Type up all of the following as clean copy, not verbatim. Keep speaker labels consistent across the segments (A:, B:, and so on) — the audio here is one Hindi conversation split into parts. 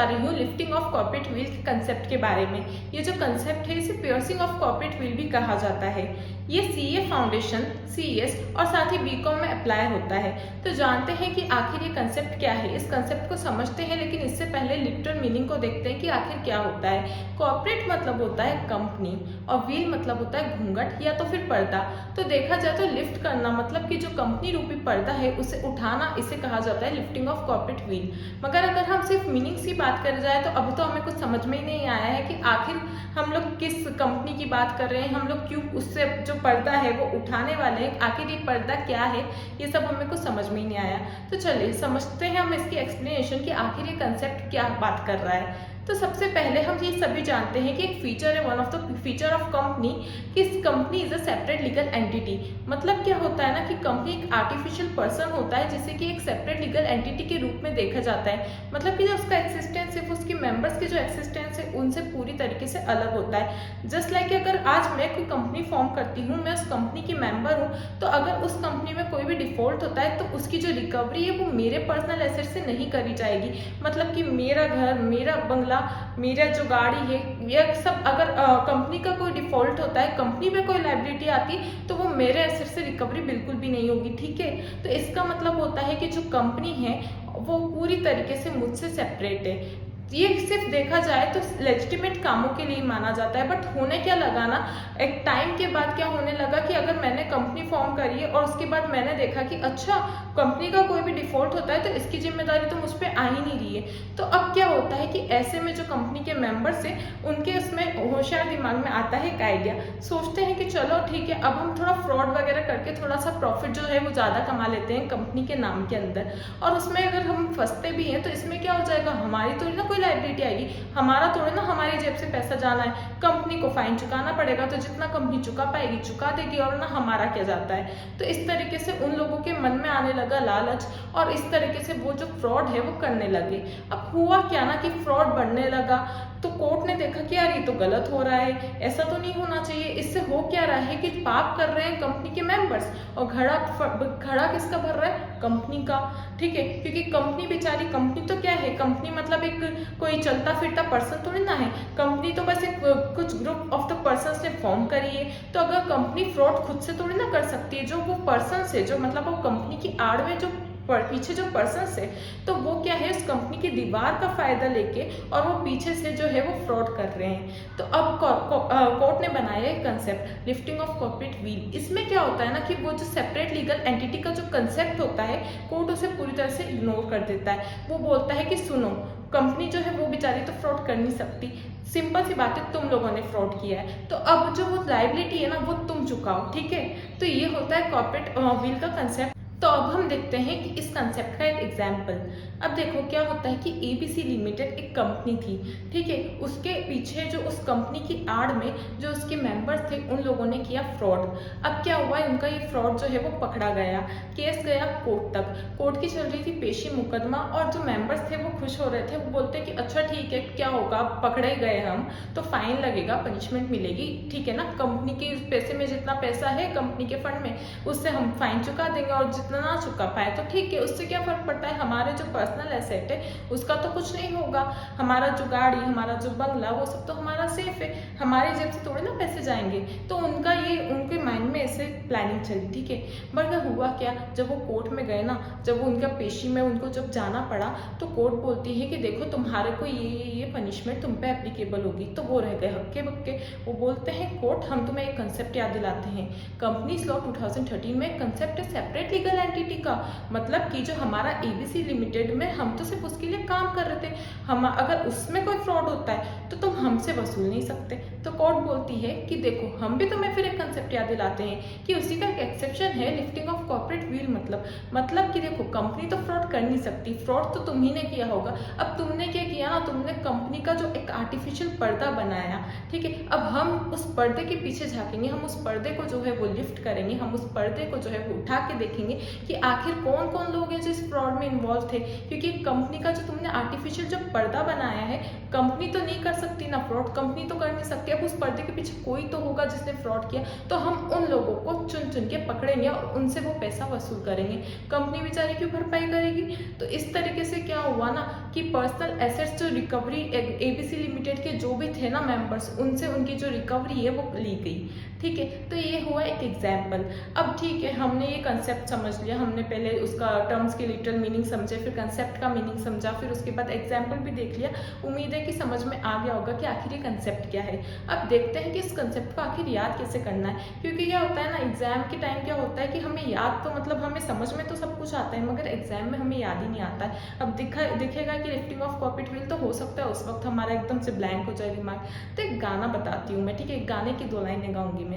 A: रही हूँ लिफ्टिंग ऑफ कॉर्पोरेट विल के कंसेप्ट के बारे में। ये जो कंसेप्ट है इसे पियर्सिंग ऑफ कॉर्पोरेट विल भी कहा जाता है। ये सीए फाउंडेशन, सीएस और साथ ही बीकॉम में अप्लाई होता है। तो जानते हैं कि आखिर ये कंसेप्ट क्या है। इस कंसेप्ट को समझते हैं, लेकिन इससे पहले लिटरल मीनिंग को देखते हैं कि आखिर क्या होता है। कॉर्पोरेट मतलब होता है कंपनी और व्हील मतलब होता है घूंघट या तो फिर पर्दा। तो देखा जाए तो लिफ्ट करना मतलब कि जो कंपनी रूपी पर्दा है उसे उठाना, इसे कहा जाता है लिफ्टिंग ऑफ कॉर्पोरेट व्हील। मगर अगर हम सिर्फ मीनिंग्स की बात कर जाए तो अब तो हमें कुछ समझ में ही नहीं आया है कि आखिर हम लोग किस कंपनी की बात कर रहे हैं, हम लोग क्यों उससे जो पर्दा है वो उठाने वाले हैं, आखिर ये पर्दा क्या है, ये सब हमें कुछ समझ में ही नहीं आया। तो चलिए समझते हैं हम इसकी एक्सप्लेनेशन कि आखिर ये कंसेप्ट क्या बात कर रहा है। तो सबसे पहले हम ये सभी जानते हैं कि एक फीचर है, one of the feature of company, कि company is a separate legal entity. मतलब क्या होता है ना कि कंपनी एक आर्टिफिशियल पर्सन होता है जिसे कि एक सेपरेट लीगल एंटिटी के रूप में देखा जाता है। मतलब कि जो उसका एक्सिस्टेंस सिर्फ उसके मेंबर्स के जो एक्सिस्टेंस है उनसे पूरी तरीके से अलग होता है। जस्ट लाइक अगर आज मैं कोई कंपनी फॉर्म करती हूँ, मैं उस कंपनी की मेंबर हूँ, तो अगर उस कंपनी में कोई भी डिफॉल्ट होता है तो उसकी जो रिकवरी है वो मेरे पर्सनल एसेट से नहीं करी जाएगी। मतलब कि मेरा घर, मेरा बंगला, मेरा जो गाड़ी है, यह सब अगर कंपनी का कोई डिफॉल्ट होता है, कंपनी में कोई लायबिलिटी आती, तो वो मेरे एसेट से रिकवरी बिल्कुल भी नहीं होगी। ठीक है, तो इसका मतलब होता है कि जो कंपनी है वो पूरी तरीके से मुझसे सेपरेट है। ये सिर्फ देखा जाए तो लेजिटिमेट कामों के लिए माना जाता है, बट होने क्या लगा ना, एक टाइम के बाद क्या होने लगा कि अगर मैंने कंपनी फॉर्म करी है और उसके बाद मैंने देखा कि अच्छा कंपनी का कोई भी डिफॉल्ट होता है तो इसकी जिम्मेदारी तो मुझ पर आ ही नहीं रही है। तो अब क्या होता है कि ऐसे में जो कंपनी के मेंबर्स हैं उनके उसमें होशियार दिमाग में आता है एक आइडिया। सोचते हैं कि चलो ठीक है, अब हम थोड़ा फ्रॉड वगैरह करके थोड़ा सा प्रॉफिट जो है वो ज़्यादा कमा लेते हैं कंपनी के नाम के अंदर, और उसमें अगर हम फंसते भी हैं तो इसमें क्या हो जाएगा, हमारी थोड़ी ना कोई लायबिलिटी आएगी, हमारा थोड़ी ना हमारी जेब से पैसा जाना है, कंपनी को फाइन चुकाना पड़ेगा, तो जितना कंपनी चुका पाएगी चुका देगी, और ना हमारा क्या जाता है। तो इस तरीके से उन लोगों के मन में आने लगा लालच, और इस तरीके से वो जो फ्रॉड है वो करने लगे। अब हुआ क्या ना कि फ्रॉड बढ़ने लगा, तो कोर्ट ने देखा कि यार ये तो गलत हो रहा है, ऐसा तो नहीं होना चाहिए। इससे हो क्या रहा है कि पाप कर रहे हैं कंपनी के मेंबर्स, और घड़ा किसका भर रहा है, कंपनी का। ठीक है, क्योंकि कंपनी बेचारी, कंपनी तो क्या है, कंपनी मतलब एक कोई चलता फिरता पर्सन थोड़ी ना है, कंपनी तो बस एक कुछ ग्रुप ऑफ द पर्सन्स ने फॉर्म करी है। तो अगर कंपनी फ्रॉड खुद से थोड़ी ना कर सकती है, जो वो पर्सन है, जो मतलब वो कंपनी की आड़ में जो पीछे जो पर्सन है, तो वो क्या है, उस कंपनी की दीवार का फायदा लेके और वो पीछे से जो है वो फ्रॉड कर रहे हैं। तो अब कोर्ट ने बनाया एक concept lifting of corporate wheel. इसमें क्या होता है ना कि वो जो सेपरेट लीगल एंटिटी का जो कंसेप्ट होता है, कोर्ट उसे पूरी तरह से इग्नोर कर देता है। वो बोलता है कि सुनो, कंपनी जो है वो बेचारी तो फ्रॉड कर नहीं सकती, सिंपल सी बात है, तुम लोगों ने फ्रॉड किया है, तो अब जो वो लायबिलिटी है ना वो तुम चुकाओ। ठीक है, तो ये होता है कॉर्पोरेट व्हील का कंसेप्ट। तो अब हम देखते हैं कि इस कंसेप्ट का एक एग्जाम्पल। अब देखो क्या होता है कि एबीसी लिमिटेड एक कंपनी थी। ठीक है, उसके पीछे जो उस कंपनी की आड़ में जो उसके मेंबर्स थे उन लोगों ने किया फ्रॉड। अब क्या हुआ, उनका ये फ्रॉड जो है वो पकड़ा गया, केस गया कोर्ट तक, कोर्ट की चल रही थी पेशी मुकदमा, और जो मेंबर्स थे वो खुश हो रहे थे, वो बोलते कि अच्छा ठीक है, क्या होगा, पकड़े गए हम तो फाइन लगेगा, पनिशमेंट मिलेगी, ठीक है ना, कंपनी के पैसे में जितना पैसा है कंपनी के फंड में उससे हम फाइन चुका देंगे, और जितना ना चुका पाए तो ठीक है, उससे क्या फर्क पड़ता है, हमारे जो पर्सनल एसेट है उसका तो कुछ नहीं होगा, हमारा जो गाड़ी, हमारा जो बंगला, वो सब तो हमारा सेफ है, हमारी जेब से थोड़े ना पैसे जाएंगे। तो उनका ये उनके माइंड में ऐसे प्लानिंग चली। ठीक है, बट हुआ क्या, जब वो कोर्ट में गए ना, जब वो उनका पेशी में उनको जब जाना पड़ा, तो कोर्ट बोलती है कि देखो तुम्हारे को ये पनिशमेंट तुम पे एप्लीकेबल होगी। तो वो रह गए हक्के बक्के। वो बोलते हैं कोर्ट, हम तुम्हें एक कंसेप्ट याद दिलाते हैं, कंपनीज लॉ 2013 में कंसेप्ट है सेपरेट लीगल एंटिटी का। मतलब कि जो हमारा एबीसी लिमिटेड में, हम तो सिर्फ उसके लिए काम कर रहे थे, हम अगर उसमें कोई फ्रॉड होता है तो तुम हमसे वसूल नहीं सकते। तो कोर्ट बोलती है कि देखो, हम भी तुम्हें फिर एक कंसेप्ट याद दिलाते हैं कि उसी का एक एक्सेप्शन है लिफ्टिंग ऑफ कॉर्पोरेट व्हील। मतलब कि देखो, कंपनी तो फ्रॉड कर नहीं सकती, फ्रॉड तो तुम ही ने किया होगा। अब तुमने क्या किया ना, तुमने कंपनी का जो एक आर्टिफिशियल पर्दा बनाया। ठीक है, अब हम उस पर्दे के पीछे झांकेंगे, हम उस पर्दे को जो है वो लिफ्ट करेंगे, हम उस पर्दे को जो है वो उठा के देखेंगे कि आखिर कौन कौन लोग हैं जो इस फ्रॉड में इन्वॉल्व थे। क्योंकि कंपनी का जो तुमने आर्टिफिशियल जो पर्दा बनाया है, कंपनी तो नहीं कर सकती ना फ्रॉड, कंपनी तो कर नहीं सकती, अब उस पर्दे के पीछे कोई तो होगा जिसने फ्रॉड किया, तो हम उन लोगों को चुन चुन के पकड़ेंगे और उनसे वो पैसा वसूल करेंगे। कंपनी बेचारी क्यों भरपाई करेगी। तो इस तरीके से क्या हुआ ना कि पर्सनल एसेट्स जो रिकवरी एबीसी लिमिटेड के जो भी थे ना मेंबर्स, उनसे उनकी जो रिकवरी है वो ली गई। ठीक है, तो ये हुआ एक एग्जाम्पल। अब ठीक है, हमने ये कंसेप्ट समझ लिया, हमने पहले उसका टर्म्स की लिटरल मीनिंग समझे, फिर कंसेप्ट का मीनिंग समझा, फिर उसके बाद एग्जाम्पल भी देख लिया। उम्मीद है कि समझ में आ गया होगा कि आखिर ये कंसेप्ट क्या है। अब देखते हैं कि इस कंसेप्ट को आखिर याद कैसे करना है, क्योंकि क्या होता है ना, एग्जाम के टाइम क्या होता है कि हमें याद तो मतलब हमें समझ में तो सब कुछ आता है, मगर एग्जाम में हमें याद ही नहीं आता है। अब दिखेगा कि लिफ्टिंग ऑफ कॉर्पोरेट विल, तो हो सकता है उस वक्त हमारा एकदम से ब्लैंक हो जाए दिमाग। तो एक गाना बताती हूँ मैं, ठीक है, एक गाने की 2 लाइनें गाऊंगी मैं।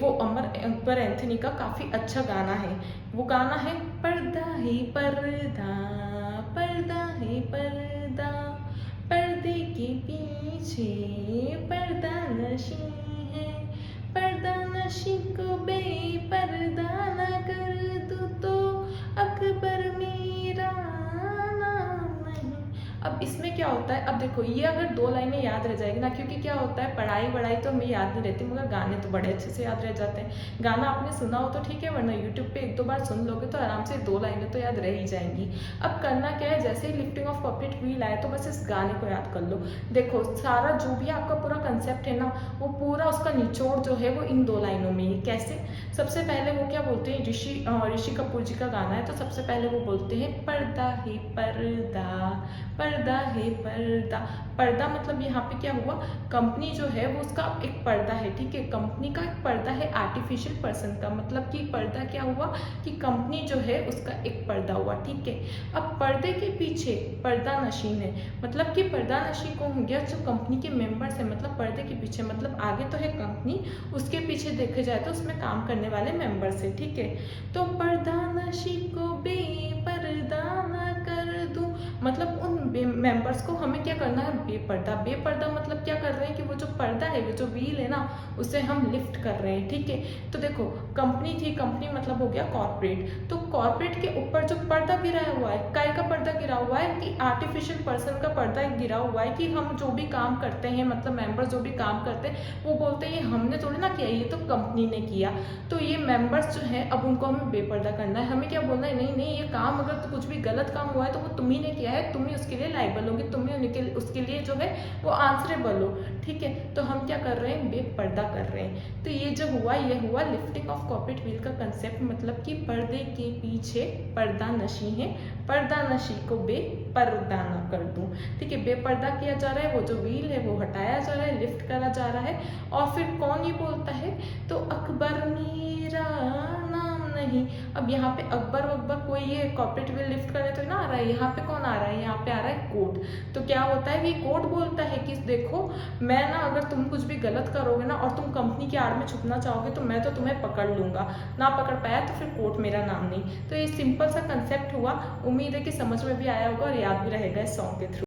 A: वो अकबर एंथनी का काफ़ी अच्छा गाना है। वो गाना है, पर्दा है पर्दा, पर्दा है पर्दा, पर्दे के पीछे पर्दा नशी है, पर्दा नशी को बेपर्दा न कर दूँ तो अकबर मेरा नाम नहीं। अब इसमें क्या होता है, अब देखो ये अगर 2 लाइनें याद रह जाएगी ना, क्योंकि क्या होता है पढ़ाई वढ़ाई तो हमें याद नहीं रहती, मगर गाने तो बड़े अच्छे से याद रह जाते हैं। गाना आपने सुना हो तो ठीक है, वरना यूट्यूब पे 1-2 बार सुन लोगे तो आराम से 2 लाइनें तो याद रह ही जाएंगी। अब करना क्या है, जैसे ही लिफ्टिंग ऑफ कॉर्पोरेट व्हील आए तो बस इस गाने को याद कर लो। देखो सारा जो भी आपका पूरा कंसेप्ट है ना, वो पूरा उसका निचोड़ जो है वो इन 2 लाइनों में ही। कैसे, सबसे पहले वो क्या बोलते हैं, ऋषि कपूर जी का गाना है, तो सबसे पहले वो बोलते हैं, पर्दा है पर्दा, पर्दा है पर्दा। पर्दा मतलब यहाँ पे क्या हुआ, कंपनी जो है वो उसका एक पर्दा है। ठीक है, कंपनी का एक पर्दा है आर्टिफिशियल पर्सन का, मतलब कि पर्दा क्या हुआ कि कंपनी जो है उसका एक पर्दा हुआ। ठीक है, अब पर्दे के पीछे पर्दा नशीन है, मतलब कि पर्दा नशी कौन हो गया, जो कंपनी के मेंबर्स है, मतलब पर्दे के पीछे मतलब आगे तो है कंपनी, उसके पीछे देखे जाए तो उसमें काम करने वाले मेंबर्स है। ठीक है, तो पर्दा नशी को बेपर्दा न कर दूं, मतलब उन मेंबर्स को हमें क्या करना है, बेपर्दा। बेपर्दा मतलब क्या कर रहे हैं कि वो जो पर्दा है, वो जो व्हील है ना, उसे हम लिफ्ट कर रहे हैं। ठीक है, तो देखो कंपनी थी, कंपनी मतलब हो गया कॉर्पोरेट, तो कॉर्पोरेट के ऊपर जो पर्दा गिरा हुआ है, काय का पर्दा गिरा हुआ है कि आर्टिफिशियल पर्सन का पर्दा गिरा हुआ है, कि हम जो भी काम करते हैं, मतलब मेंबर्स जो भी काम करते हैं, वो बोलते हैं ये हमने थोड़ी ना किया, ये तो कंपनी ने किया। तो ये मेंबर्स जो है, अब उनको हमें बेपर्दा करना है। हमें क्या बोलना है, नहीं नहीं, ये काम अगर तो कुछ भी गलत काम हुआ है तो वो तुम्ही ने किया है, तुम ही उसके लिए लायबल होगी, तुम ही उसके लिए जो है वो आंसरेबल हो। ठीक है, तो हम क्या कर रहे हैं, बेपर्दा कर रहे हैं। तो ये जो हुआ, ये हुआ लिफ्टिंग ऑफ कॉर्पोरेट व्हील का कंसेप्ट, मतलब कि पर्दे के पीछे पर्दा नशी है, पर्दा नशी को बेपर्दा न कर दूं। ठीक है, बेपर्दा किया जा रहा है, वो जो व्हील है वो हटाया जा रहा है, लिफ्ट करा जा रहा है। और फिर कौन ये बोलता है, तो अकबर मेरा नाम नहीं। अब यहाँ पे अकबर वकबर कोई ये कॉर्पोरेट व्हील लिफ्ट करने तो ना आ रहा है, यहाँ पे कौन आ रहा है, यहाँ पे आ रहा है कोर्ट। तो क्या होता है कि कोर्ट बोलता है कि देखो मैं ना, अगर तुम कुछ भी गलत करोगे ना और तुम कंपनी की आड़ में छुपना चाहोगे तो मैं तो तुम्हें पकड़ लूंगा, ना पकड़ पाया तो फिर कोर्ट मेरा नाम नहीं। तो ये सिंपल सा कंसेप्ट हुआ, उम्मीद है कि समझ में भी आया होगा और याद भी रहेगा इस सॉन्ग के थ्रू।